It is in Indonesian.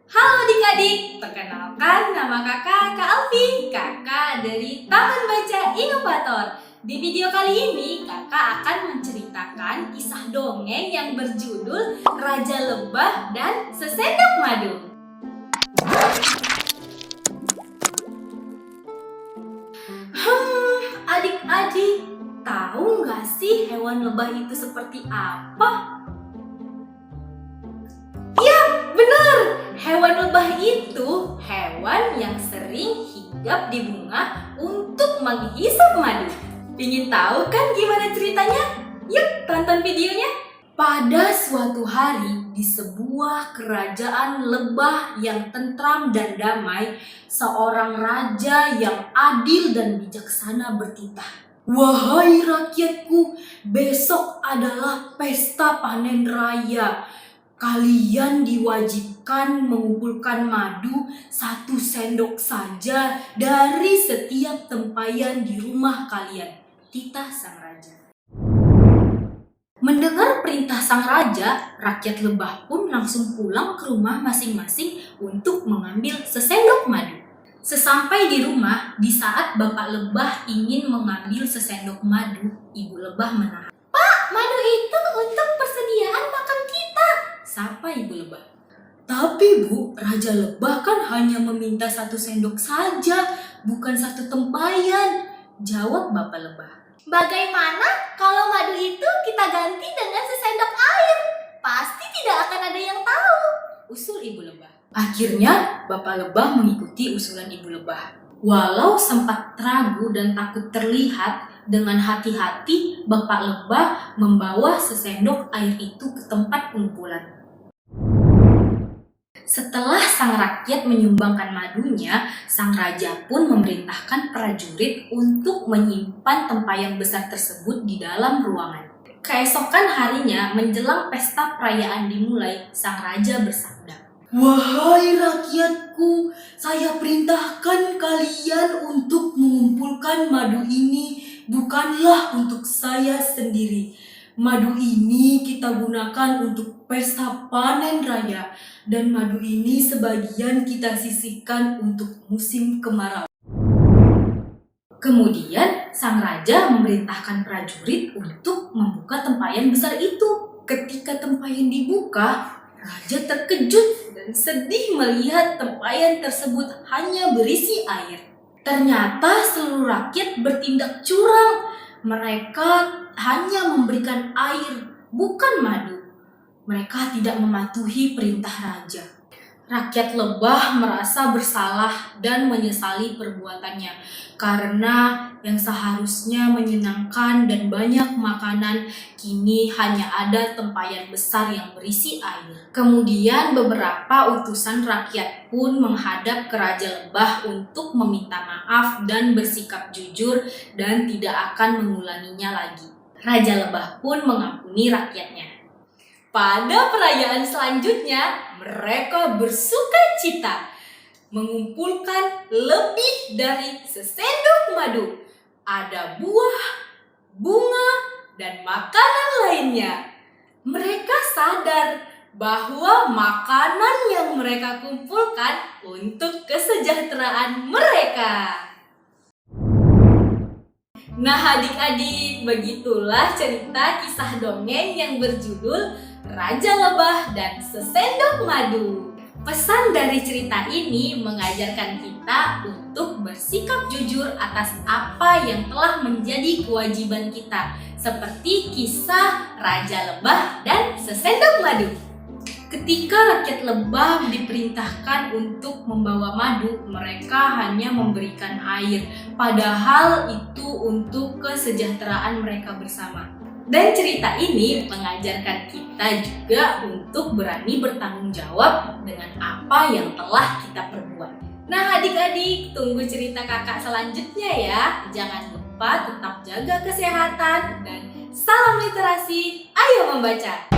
Halo adik-adik, perkenalkan nama kakak Kak Alfi, kakak dari Taman Baca Inovator. Di video kali ini kakak akan menceritakan kisah dongeng yang berjudul Raja Lebah dan Sesendok Madu. Adik-adik, tahu nggak sih hewan lebah itu seperti apa? Benar, hewan lebah itu hewan yang sering hinggap di bunga untuk menghisap madu. Ingin tahu kan gimana ceritanya? Yuk tonton videonya. Pada suatu hari di sebuah kerajaan lebah yang tentram dan damai, seorang raja yang adil dan bijaksana bertitah. Wahai rakyatku, besok adalah pesta panen raya. Kalian diwajibkan mengumpulkan madu 1 sendok saja dari setiap tempayan di rumah kalian. Titah sang raja. Mendengar perintah sang raja, rakyat lebah pun langsung pulang ke rumah masing-masing untuk mengambil sesendok madu. Sesampai di rumah, di saat bapak lebah ingin mengambil sesendok madu, ibu lebah menahan. Pak, madu itu untuk persediaan makan kita, sapa ibu lebah. Tapi bu, raja lebah kan hanya meminta 1 sendok saja, bukan 1 tempayan, jawab bapak lebah. Bagaimana kalau madu itu kita ganti dengan sesendok air? Pasti tidak akan ada yang tahu, usul ibu lebah. Akhirnya bapak lebah mengikuti usulan ibu lebah. Walau sempat ragu dan takut terlihat, dengan hati-hati bapak lebah membawa sesendok air itu ke tempat pengumpulan. Setelah sang rakyat menyumbangkan madunya, sang raja pun memerintahkan prajurit untuk menyimpan tempayan besar tersebut di dalam ruangan. Keesokan harinya, menjelang pesta perayaan dimulai, sang raja bersabda, "Wahai rakyatku, saya perintahkan kalian untuk mengumpulkan madu ini bukanlah untuk saya sendiri. Madu ini kita gunakan untuk pesta panen raya dan madu ini sebagian kita sisihkan untuk musim kemarau." Kemudian sang raja memerintahkan prajurit untuk membuka tempayan besar itu. Ketika tempayan dibuka, raja terkejut dan sedih melihat tempayan tersebut hanya berisi air. Ternyata seluruh rakyat bertindak curang. Mereka hanya memberikan air, bukan madu. Mereka tidak mematuhi perintah raja. Rakyat lebah merasa bersalah dan menyesali perbuatannya, karena yang seharusnya menyenangkan dan banyak makanan kini hanya ada tempayan besar yang berisi air. Kemudian beberapa utusan rakyat pun menghadap ke Raja Lebah untuk meminta maaf dan bersikap jujur dan tidak akan mengulanginya lagi. Raja Lebah pun mengampuni rakyatnya. Pada perayaan selanjutnya, mereka bersuka cita mengumpulkan lebih dari sesendok madu. Ada buah, bunga, dan makanan lainnya. Mereka sadar bahwa makanan yang mereka kumpulkan untuk kesejahteraan mereka. Nah adik-adik, begitulah cerita kisah dongeng yang berjudul Raja Lebah dan Sesendok Madu. Pesan dari cerita ini mengajarkan kita untuk bersikap jujur atas apa yang telah menjadi kewajiban kita, seperti kisah Raja Lebah dan Sesendok Madu. Ketika rakyat lebah diperintahkan untuk membawa madu, mereka hanya memberikan air, padahal itu untuk kesejahteraan mereka bersama. Dan cerita ini mengajarkan kita juga untuk berani bertanggung jawab dengan apa yang telah kita perbuat. Nah adik-adik, tunggu cerita kakak selanjutnya ya. Jangan lupa tetap jaga kesehatan dan salam literasi, ayo membaca!